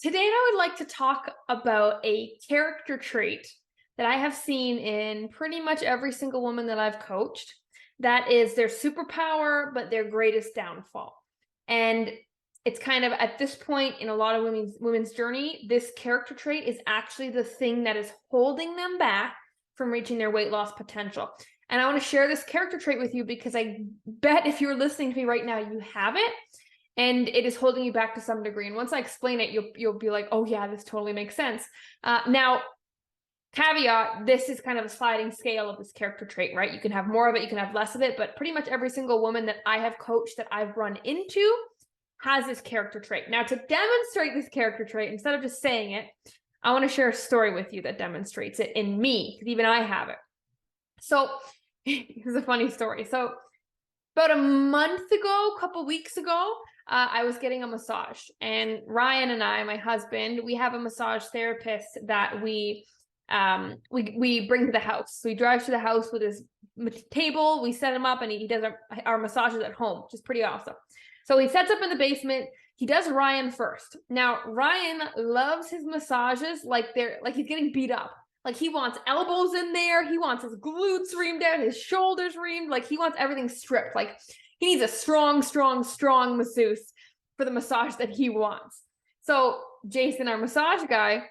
Today, I would like to talk about a character trait that I have seen in pretty much every single woman that I've coached. That is their superpower, but their greatest downfall. And it's kind of at this point in a lot of women's journey, this character trait is actually the thing that is holding them back from reaching their weight loss potential. And I want to share this character trait with you because I bet if you're listening to me right now, you have it and it is holding you back to some degree. And once I explain it, you'll be like, oh yeah, this totally makes sense. Now, caveat, this is kind of a sliding scale of this character trait, right? You can have more of it, you can have less of it, but pretty much every single woman that I have coached that I've run into has this character trait. Now, to demonstrate this character trait, instead of just saying it, I want to share a story with you that demonstrates it in me, because even I have it. So here's a funny story. So about a month ago, a couple weeks ago, I was getting a massage, and Ryan and I, my husband, we have a massage therapist that we bring to the house. So he drives to the house with his table. We set him up, and he does our massages at home, which is pretty awesome. So he sets up in the basement. He does Ryan first. Now Ryan loves his massages like he's getting beat up. Like he wants elbows in there. He wants his glutes reamed out, his shoulders reamed. Like he wants everything stripped. Like he needs a strong masseuse for the massage that he wants. So Jason, our massage guy,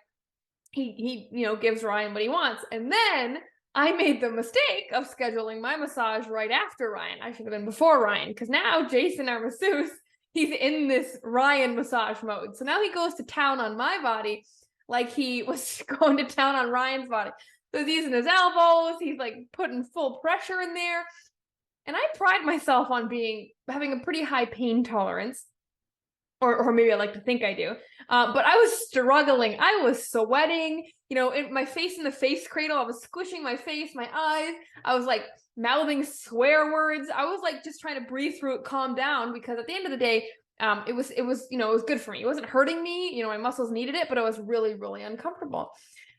he gives Ryan what he wants. And then I made the mistake of scheduling my massage right after Ryan. I should have been before Ryan, because now Jason, our masseuse, he's in this Ryan massage mode. So now he goes to town on my body like he was going to town on Ryan's body. So he's using his elbows. He's like putting full pressure in there. And I pride myself on having a pretty high pain tolerance, or maybe I like to think I do. But I was struggling. I was sweating, in my face in the face cradle. I was squishing my face, my eyes. I was like mouthing swear words. I was like just trying to breathe through it, calm down, because at the end of the day, it was good for me. It wasn't hurting me. My muscles needed it, but I was really, really uncomfortable.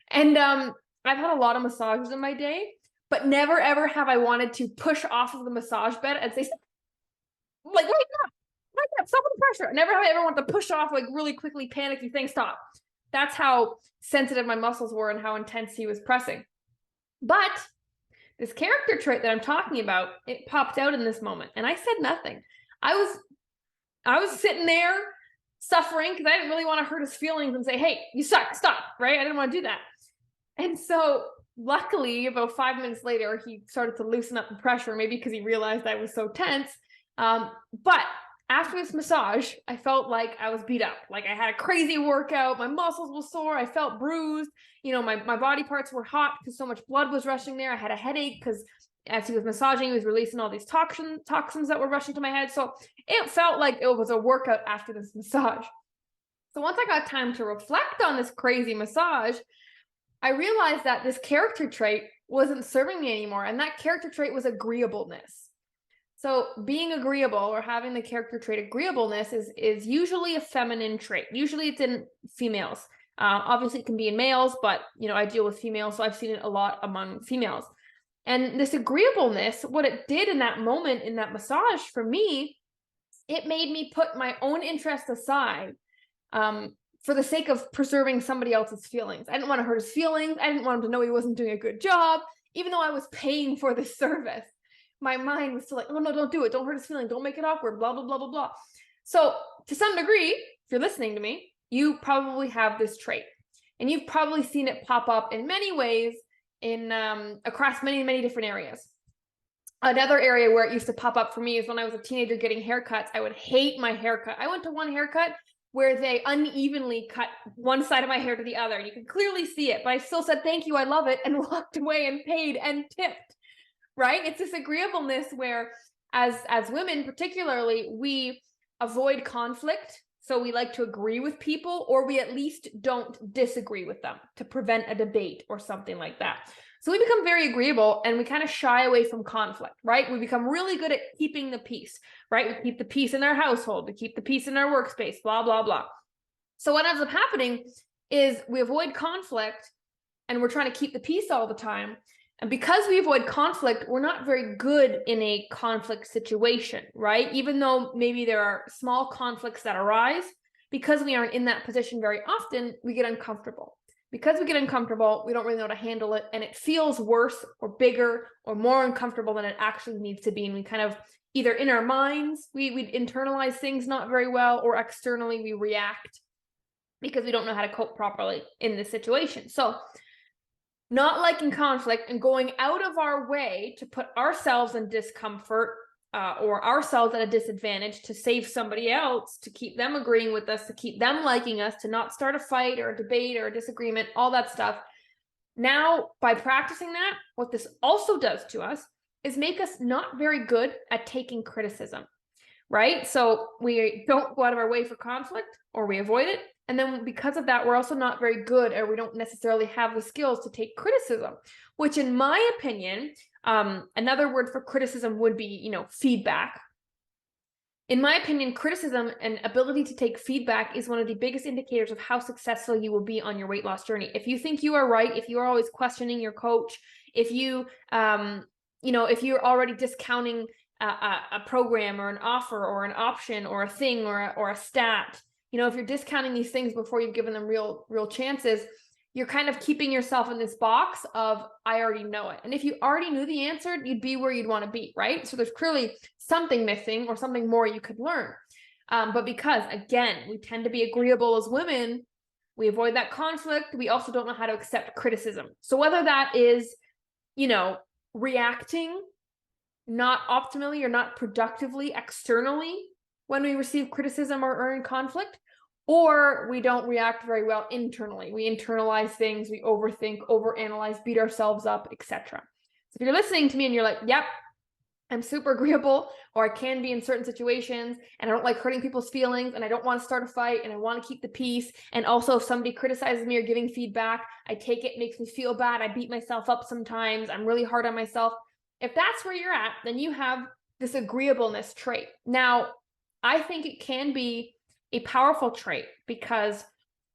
And I've had a lot of massages in my day, but never ever have I wanted to push off of the massage bed and say, like, wake up, stop with the pressure. Never have I ever wanted to push off, like really quickly, panicky thing, stop. That's how sensitive my muscles were and how intense he was pressing. But this character trait that I'm talking about, it popped out in this moment, and I said nothing. I was sitting there suffering because I didn't really want to hurt his feelings and say, hey, you suck, stop, right? I didn't want to do that. And so luckily, about 5 minutes later, he started to loosen up the pressure, maybe because he realized I was so tense. But after this massage, I felt like I was beat up. Like I had a crazy workout. My muscles were sore. I felt bruised. My body parts were hot because so much blood was rushing there. I had a headache because as he was massaging, he was releasing all these toxins that were rushing to my head. So it felt like it was a workout after this massage. So once I got time to reflect on this crazy massage, I realized that this character trait wasn't serving me anymore. And that character trait was agreeableness. So being agreeable, or having the character trait agreeableness, is usually a feminine trait. Usually it's in females. Obviously it can be in males, but I deal with females, so I've seen it a lot among females. And this agreeableness, what it did in that moment, in that massage for me, it made me put my own interest aside for the sake of preserving somebody else's feelings. I didn't want to hurt his feelings. I didn't want him to know he wasn't doing a good job, even though I was paying for this service. My mind was still like, oh no, don't do it. Don't hurt his feelings. Don't make it awkward, blah, blah, blah, blah, blah. So to some degree, if you're listening to me, you probably have this trait, and you've probably seen it pop up in many ways in across many, many different areas. Another area where it used to pop up for me is when I was a teenager getting haircuts. I would hate my haircut. I went to one haircut where they unevenly cut one side of my hair to the other. You can clearly see it, but I still said, thank you, I love it, and walked away and paid and tipped. Right? It's this agreeableness where as women, particularly, we avoid conflict. So we like to agree with people, or we at least don't disagree with them to prevent a debate or something like that. So we become very agreeable, and we kind of shy away from conflict, right? We become really good at keeping the peace, right? We keep the peace in our household, we keep the peace in our workspace, blah, blah, blah. So what ends up happening is we avoid conflict, and we're trying to keep the peace all the time. And because we avoid conflict, we're not very good in a conflict situation, right? Even though maybe there are small conflicts that arise, because we aren't in that position very often, we get uncomfortable. Because we get uncomfortable, we don't really know how to handle it, and it feels worse or bigger or more uncomfortable than it actually needs to be. And we kind of either in our minds, we internalize things not very well, or externally we react because we don't know how to cope properly in this situation. So not liking conflict and going out of our way to put ourselves in discomfort or ourselves at a disadvantage to save somebody else, to keep them agreeing with us, to keep them liking us, to not start a fight or a debate or a disagreement, all that stuff. Now, by practicing that, what this also does to us is make us not very good at taking criticism, right? So we don't go out of our way for conflict, or we avoid it. And then because of that, we're also not very good, or we don't necessarily have the skills to take criticism, which in my opinion, another word for criticism would be, feedback. In my opinion, criticism and ability to take feedback is one of the biggest indicators of how successful you will be on your weight loss journey. If you think you are right, if you are always questioning your coach, if you, if you're already discounting a program or an offer or an option or a thing or a stat, if you're discounting these things before you've given them real chances, you're kind of keeping yourself in this box of, I already know it. And if you already knew the answer, you'd be where you'd want to be, right? So there's clearly something missing or something more you could learn. But because, again, we tend to be agreeable as women, we avoid that conflict. We also don't know how to accept criticism. So whether that is, reacting not optimally or not productively externally when we receive criticism or are in conflict, or we don't react very well internally. We internalize things, we overthink, overanalyze, beat ourselves up, etc. So if you're listening to me and you're like, yep, I'm super agreeable, or I can be in certain situations, and I don't like hurting people's feelings, and I don't want to start a fight, and I want to keep the peace, and also if somebody criticizes me or giving feedback, I take it, makes me feel bad, I beat myself up sometimes, I'm really hard on myself. If that's where you're at, then you have this agreeableness trait. Now, I think it can be a powerful trait because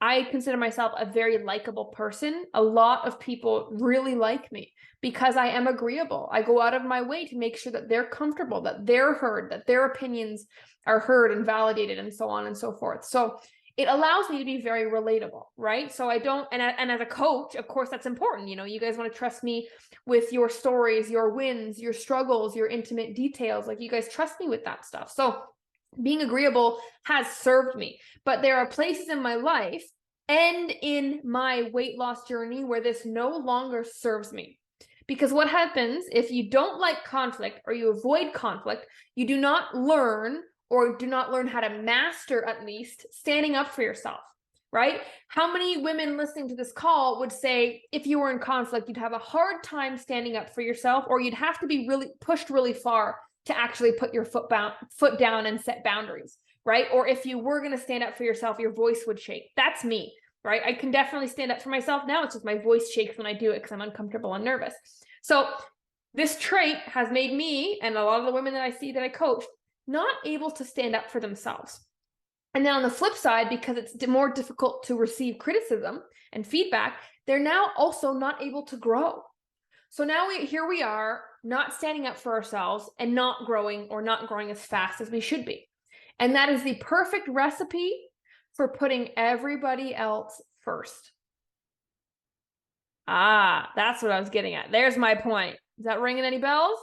I consider myself a very likable person. A lot of people really like me because I am agreeable. I go out of my way to make sure that they're comfortable, that they're heard, that their opinions are heard and validated, and so on and so forth. So it allows me to be very relatable, right? So I don't, and as a coach, of course, that's important. You guys want to trust me with your stories, your wins, your struggles, your intimate details. Like, you guys trust me with that stuff. So being agreeable has served me, but there are places in my life and in my weight loss journey where this no longer serves me. Because what happens if you don't like conflict or you avoid conflict, you do not learn, or do not learn how to master, at least, standing up for yourself, right? How many women listening to this call would say if you were in conflict, you'd have a hard time standing up for yourself, or you'd have to be really pushed really far to actually put your foot down and set boundaries, right? Or if you were going to stand up for yourself, your voice would shake. That's me, right? I can definitely stand up for myself now. It's just my voice shakes when I do it because I'm uncomfortable and nervous. So this trait has made me, and a lot of the women that I see that I coach, not able to stand up for themselves. And then on the flip side, because it's more difficult to receive criticism and feedback, they're now also not able to grow. So now here we are, not standing up for ourselves and not growing, or not growing as fast as we should be. And that is the perfect recipe for putting everybody else first. That's what I was getting at. There's my point. Is that ringing any bells?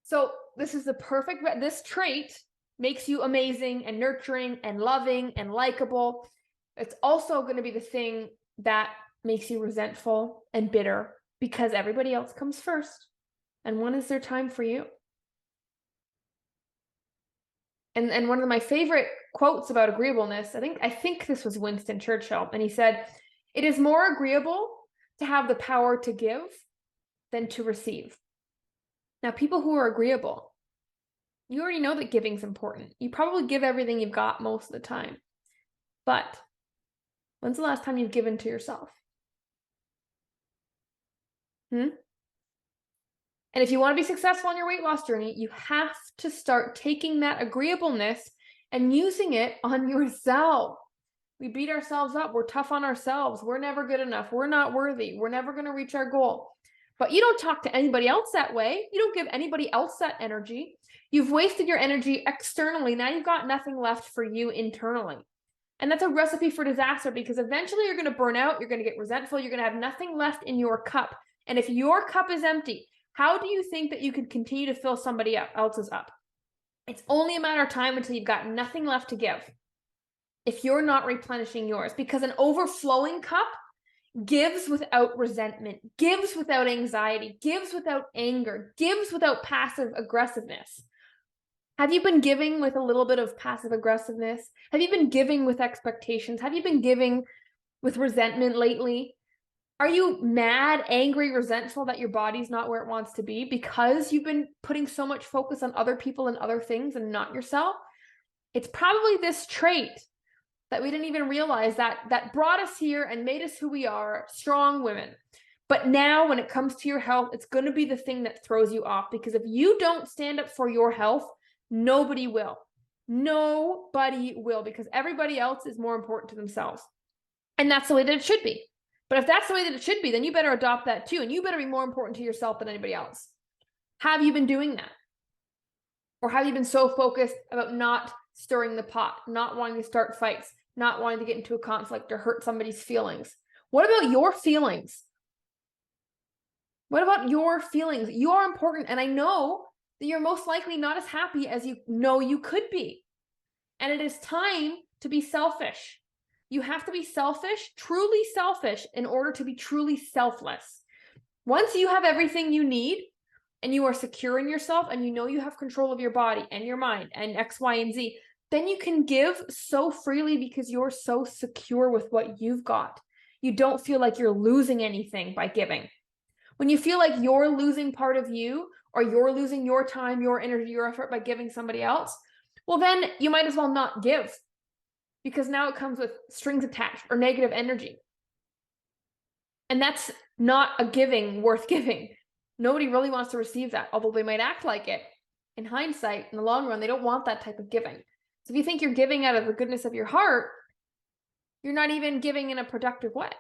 So this is the perfect, this trait makes you amazing and nurturing and loving and likable. It's also going to be the thing that makes you resentful and bitter, because everybody else comes first. And when is there time for you? And one of my favorite quotes about agreeableness, I think this was Winston Churchill, and he said, "It is more agreeable to have the power to give than to receive." Now, people who are agreeable, you already know that giving's important. You probably give everything you've got most of the time. But when's the last time you've given to yourself? And if you want to be successful on your weight loss journey, you have to start taking that agreeableness and using it on yourself. We beat ourselves up. We're tough on ourselves. We're never good enough. We're not worthy. We're never going to reach our goal. But you don't talk to anybody else that way. You don't give anybody else that energy. You've wasted your energy externally. Now you've got nothing left for you internally. And that's a recipe for disaster, because eventually you're going to burn out, you're going to get resentful, you're going to have nothing left in your cup. And if your cup is empty, how do you think that you can continue to fill somebody else's up? It's only a matter of time until you've got nothing left to give if you're not replenishing yours, because an overflowing cup gives without resentment, gives without anxiety, gives without anger, gives without passive aggressiveness. Have you been giving with a little bit of passive aggressiveness? Have you been giving with expectations? Have you been giving with resentment lately? Are you mad, angry, resentful that your body's not where it wants to be because you've been putting so much focus on other people and other things and not yourself? It's probably this trait that we didn't even realize that brought us here and made us who we are, strong women. But now when it comes to your health, it's going to be the thing that throws you off, because if you don't stand up for your health, nobody will. Nobody will, because everybody else is more important to themselves. And that's the way that it should be. But if that's the way that it should be, then you better adopt that too. And you better be more important to yourself than anybody else. Have you been doing that? Or have you been so focused about not stirring the pot, not wanting to start fights, not wanting to get into a conflict or hurt somebody's feelings? What about your feelings? What about your feelings? You are important. And I know that you're most likely not as happy as you know you could be. And it is time to be selfish. You have to be selfish, truly selfish, in order to be truly selfless. Once you have everything you need and you are secure in yourself and you know you have control of your body and your mind and X, Y, and Z, then you can give so freely because you're so secure with what you've got. You don't feel like you're losing anything by giving. When you feel like you're losing part of you, or you're losing your time, your energy, your effort by giving somebody else, well, then you might as well not give, because now it comes with strings attached or negative energy. And that's not a giving worth giving. Nobody really wants to receive that, although they might act like it. In hindsight, in the long run, they don't want that type of giving. So if you think you're giving out of the goodness of your heart, you're not even giving in a productive way.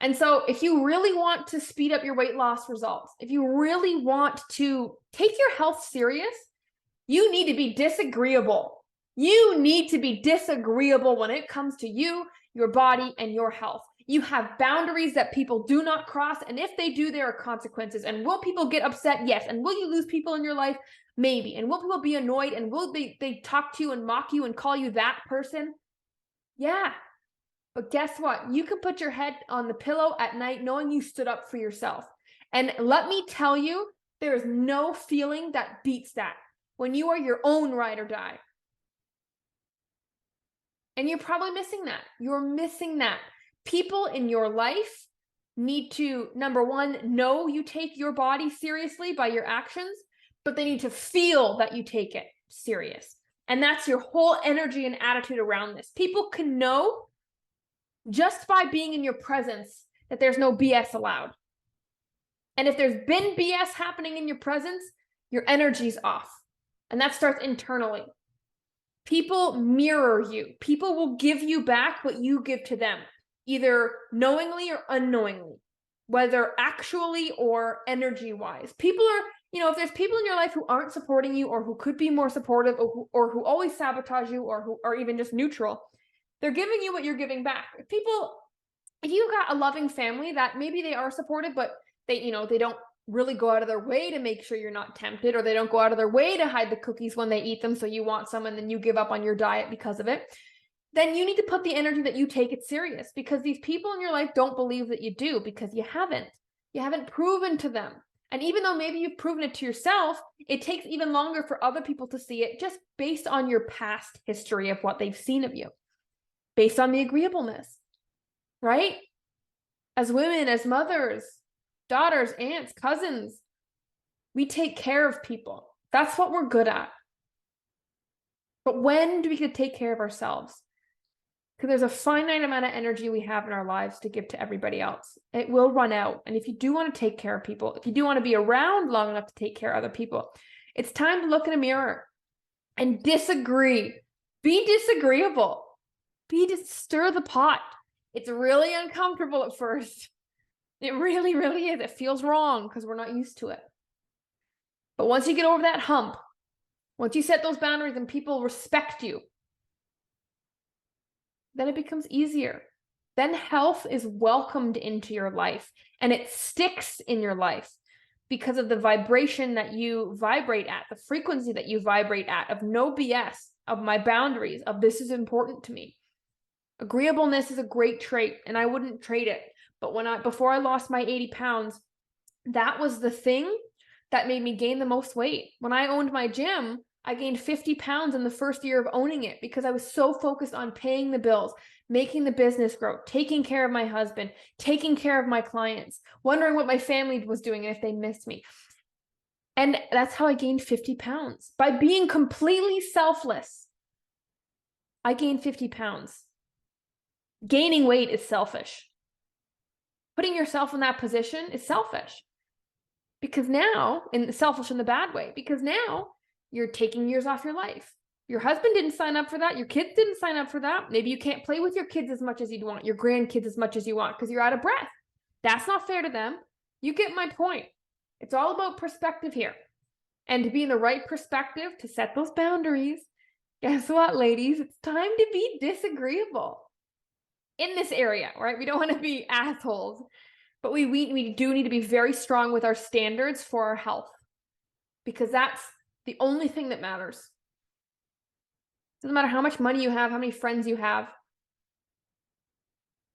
And so if you really want to speed up your weight loss results, if you really want to take your health serious, you need to be disagreeable. You need to be disagreeable when it comes to you, your body, and your health. You have boundaries that people do not cross. And if they do, there are consequences. And will people get upset? Yes. And will you lose people in your life? Maybe. And will people be annoyed? And will they talk to you and mock you and call you that person? Yeah. But guess what? You can put your head on the pillow at night knowing you stood up for yourself. And let me tell you, there is no feeling that beats that when you are your own ride or die. And you're probably missing that. You're missing that. People in your life need to, number one, know you take your body seriously by your actions, but they need to feel that you take it serious. And that's your whole energy and attitude around this. People can know just by being in your presence that there's no BS allowed. And if there's been BS happening in your presence, your energy's off. And that starts internally. People mirror you. People will give you back what you give to them, either knowingly or unknowingly, whether actually or energy-wise. People are, if there's people in your life who aren't supporting you, or who could be more supportive, or who always sabotage you, or who are even just neutral, they're giving you what you're giving back. If you've got a loving family that maybe they are supportive, but they don't really go out of their way to make sure you're not tempted, or they don't go out of their way to hide the cookies when they eat them, so you want some and then you give up on your diet because of it, then you need to put the energy that you take it serious, because these people in your life don't believe that you do, because you haven't proven to them. And even though maybe you've proven it to yourself, it takes even longer for other people to see it, just based on your past history of what they've seen of you, based on the agreeableness, right? As women, as mothers, daughters, aunts, cousins, we take care of people. That's what we're good at. But when do we get to take care of ourselves? Because there's a finite amount of energy we have in our lives to give to everybody else. It will run out. And if you do want to take care of people, if you do want to be around long enough to take care of other people, it's time to look in a mirror and disagree. Be disagreeable. Stir the pot. It's really uncomfortable at first. It really, really is. It feels wrong because we're not used to it. But once you get over that hump, once you set those boundaries and people respect you, then it becomes easier. Then health is welcomed into your life and it sticks in your life because of the vibration that you vibrate at, the frequency that you vibrate at, of no BS, of my boundaries, of this is important to me. Agreeableness is a great trait and I wouldn't trade it. But before I lost my 80 pounds, that was the thing that made me gain the most weight. When I owned my gym, I gained 50 pounds in the first year of owning it because I was so focused on paying the bills, making the business grow, taking care of my husband, taking care of my clients, wondering what my family was doing and if they missed me. And that's how I gained 50 pounds. By being completely selfless, I gained 50 pounds. Gaining weight is selfish. Putting yourself in that position is selfish. Because now, and selfish in the bad way, because now you're taking years off your life. Your husband didn't sign up for that. Your kids didn't sign up for that. Maybe you can't play with your kids as much as you'd want, your grandkids as much as you want, because you're out of breath. That's not fair to them. You get my point. It's all about perspective here. And to be in the right perspective, to set those boundaries, guess what, ladies? It's time to be disagreeable in this area, right? We don't want to be assholes, but we do need to be very strong with our standards for our health, because that's the only thing that matters. Doesn't matter how much money you have, how many friends you have.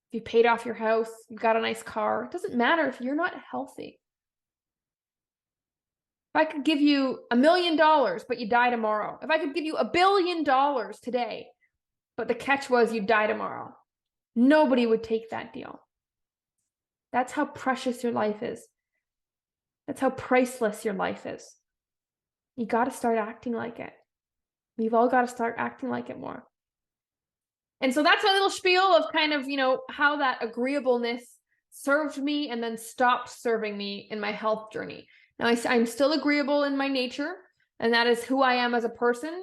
If you paid off your house, you've got a nice car, it doesn't matter if you're not healthy. If I could give you $1 million, but you die tomorrow. If I could give you $1 billion today, but the catch was you die tomorrow, nobody would take that deal. That's how precious your life is. That's how priceless your life is. You got to start acting like it. We've all got to start acting like it more. And so that's my little spiel of kind of, how that agreeableness served me and then stopped serving me in my health journey. Now, I'm still agreeable in my nature, and that is who I am as a person,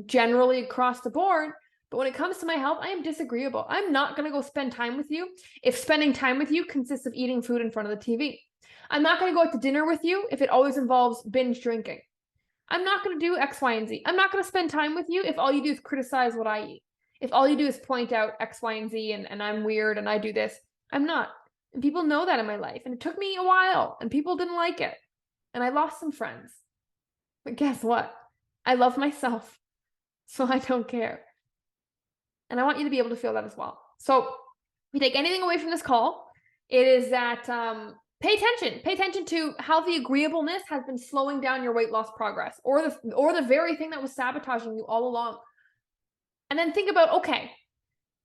generally across the board. But when it comes to my health, I am disagreeable. I'm not going to go spend time with you if spending time with you consists of eating food in front of the TV. I'm not going to go out to dinner with you if it always involves binge drinking. I'm not going to do X, Y, and Z. I'm not going to spend time with you if all you do is criticize what I eat. If all you do is point out X, Y, and Z, and I'm weird and I do this. I'm not. And people know that in my life. And it took me a while and people didn't like it. And I lost some friends. But guess what? I love myself. So I don't care. And I want you to be able to feel that as well. So if you take anything away from this call, it is that pay attention to how the agreeableness has been slowing down your weight loss progress, or the very thing that was sabotaging you all along. And then think about, okay,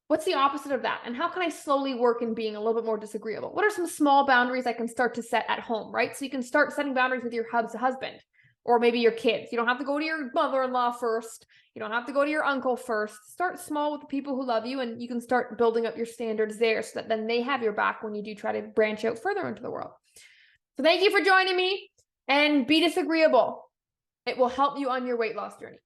what's the opposite of that? And how can I slowly work in being a little bit more disagreeable? What are some small boundaries I can start to set at home, right? So you can start setting boundaries with your husband, or maybe your kids. You don't have to go to your mother-in-law first. You don't have to go to your uncle first. Start small with the people who love you, and you can start building up your standards there so that then they have your back when you do try to branch out further into the world. So thank you for joining me, and be disagreeable. It will help you on your weight loss journey.